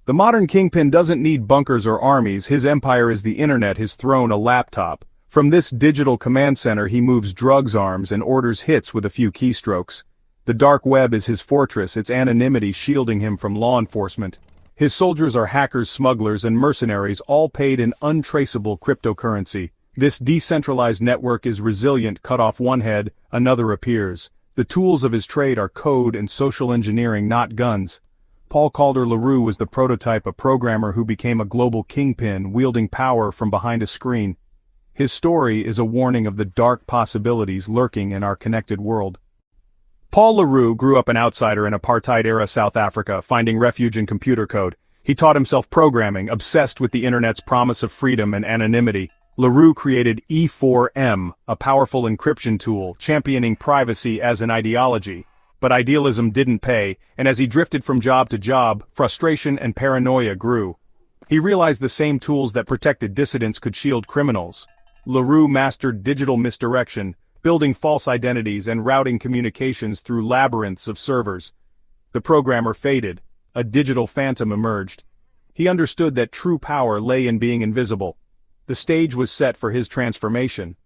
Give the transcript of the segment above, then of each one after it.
The modern Kingpin doesn't need bunkers or armies, his empire is the internet, his throne a laptop. From this digital command center he moves drugs arms and orders hits with a few keystrokes. The dark web is his fortress, its anonymity shielding him from law enforcement. His soldiers are hackers, smugglers, and mercenaries, all paid in untraceable cryptocurrency. This decentralized network is resilient. Cut off one head, another appears. The tools of his trade are code and social engineering, not guns. Paul Roux was the prototype, a programmer who became a global kingpin, wielding power from behind a screen. His story is a warning of the dark possibilities lurking in our connected world. Paul Roux grew up an outsider in apartheid-era South Africa, finding refuge in computer code. He taught himself programming, obsessed with the internet's promise of freedom and anonymity. Roux created E4M, a powerful encryption tool, championing privacy as an ideology. But idealism didn't pay, and as he drifted from job to job, frustration and paranoia grew. He realized the same tools that protected dissidents could shield criminals. Roux mastered digital misdirection, building false identities and routing communications through labyrinths of servers. The programmer faded. A digital phantom emerged. He understood that true power lay in being invisible. The stage was set for his transformation.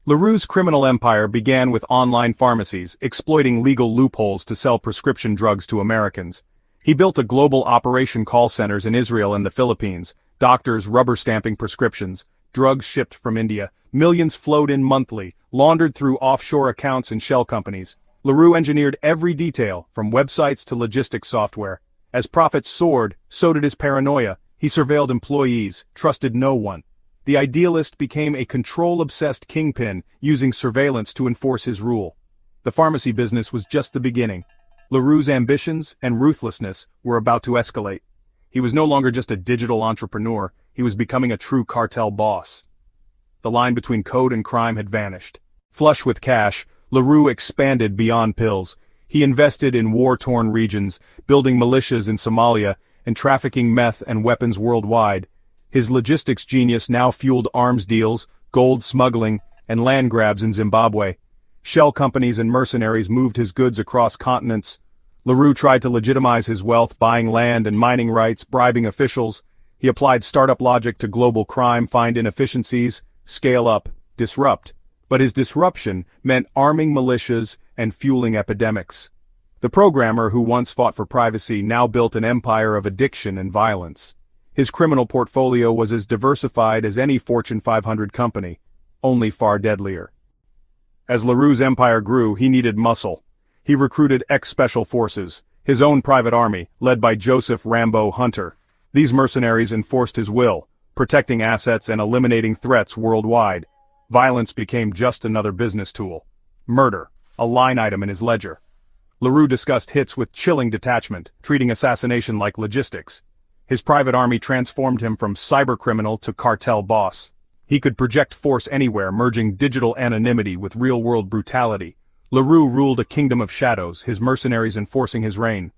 Roux's criminal empire began with online pharmacies, exploiting legal loopholes to sell prescription drugs to Americans. He built a global operation call centers in Israel and the Philippines, doctors rubber-stamping prescriptions, drugs shipped from India, millions flowed in monthly, laundered through offshore accounts and shell companies. Roux engineered every detail, from websites to logistics software. As profits soared, so did his paranoia. He surveilled employees, trusted no one. The idealist became a control-obsessed kingpin, using surveillance to enforce his rule. The pharmacy business was just the beginning. Roux's ambitions and ruthlessness were about to escalate. He was no longer just a digital entrepreneur, he was becoming a true cartel boss. The line between code and crime had vanished. Flush with cash, Roux expanded beyond pills. He invested in war-torn regions, building militias in Somalia, and trafficking meth and weapons worldwide. His logistics genius now fueled arms deals, gold smuggling, and land grabs in Zimbabwe. Shell companies and mercenaries moved his goods across continents. Roux tried to legitimize his wealth, buying land and mining rights, bribing officials. He applied startup logic to global crime, find inefficiencies, scale up, disrupt. But his disruption meant arming militias and fueling epidemics. The programmer who once fought for privacy now built an empire of addiction and violence. His criminal portfolio was as diversified as any Fortune 500 company, only far deadlier. As Roux's empire grew, he needed muscle. He recruited ex-special forces, his own private army, led by Joseph Rambo Hunter. These mercenaries enforced his will, protecting assets and eliminating threats worldwide. Violence became just another business tool. Murder, a line item in his ledger. Roux discussed hits with chilling detachment, treating assassination like logistics. His private army transformed him from cybercriminal to cartel boss. He could project force anywhere, merging digital anonymity with real-world brutality. Roux ruled a kingdom of shadows, his mercenaries enforcing his reign.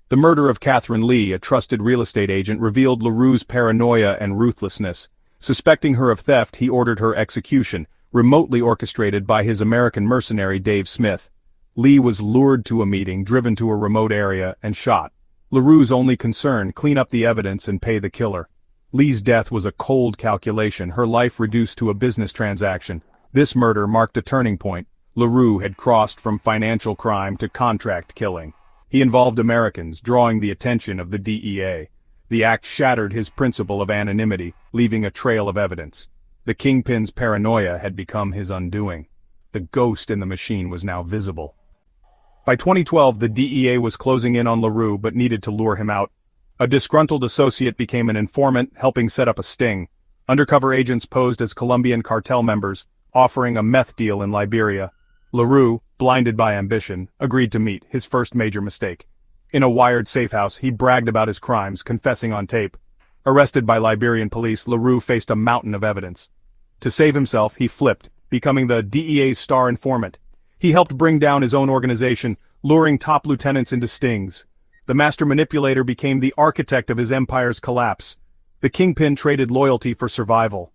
The murder of Catherine Lee, a trusted real estate agent, revealed Roux's paranoia and ruthlessness. Suspecting her of theft, he ordered her execution, remotely orchestrated by his American mercenary Dave Smith. Lee was lured to a meeting, driven to a remote area, and shot. Roux's only concern, clean up the evidence and pay the killer. Lee's death was a cold calculation, her life reduced to a business transaction. This murder marked a turning point. Roux had crossed from financial crime to contract killing. He involved Americans, drawing the attention of the DEA. The act shattered his principle of anonymity, leaving a trail of evidence. The kingpin's paranoia had become his undoing. The ghost in the machine was now visible. By 2012, the DEA was closing in on Roux but needed to lure him out. A disgruntled associate became an informant, helping set up a sting. Undercover agents posed as Colombian cartel members, offering a meth deal in Liberia. Roux, blinded by ambition, agreed to meet, his first major mistake. In a wired safehouse, he bragged about his crimes, confessing on tape. Arrested by Liberian police, Roux faced a mountain of evidence. To save himself, he flipped, becoming the DEA's star informant. He helped bring down his own organization, luring top lieutenants into stings. The master manipulator became the architect of his empire's collapse. The kingpin traded loyalty for survival.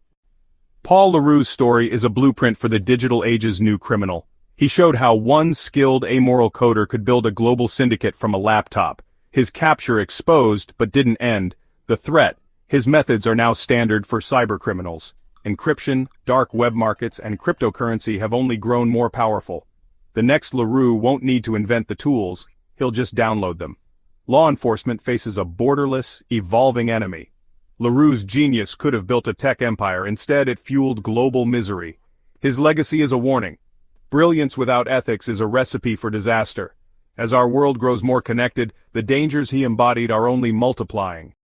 Paul Roux's story is a blueprint for the digital age's new criminal. He showed how one skilled amoral coder could build a global syndicate from a laptop. His capture exposed, but didn't end the threat. His methods are now standard for cybercriminals. Encryption, dark web markets, and cryptocurrency have only grown more powerful. The next Roux won't need to invent the tools, he'll just download them. Law enforcement faces a borderless, evolving enemy. Roux' genius could have built a tech empire, instead it fueled global misery. His legacy is a warning. Brilliance without ethics is a recipe for disaster. As our world grows more connected, the dangers he embodied are only multiplying.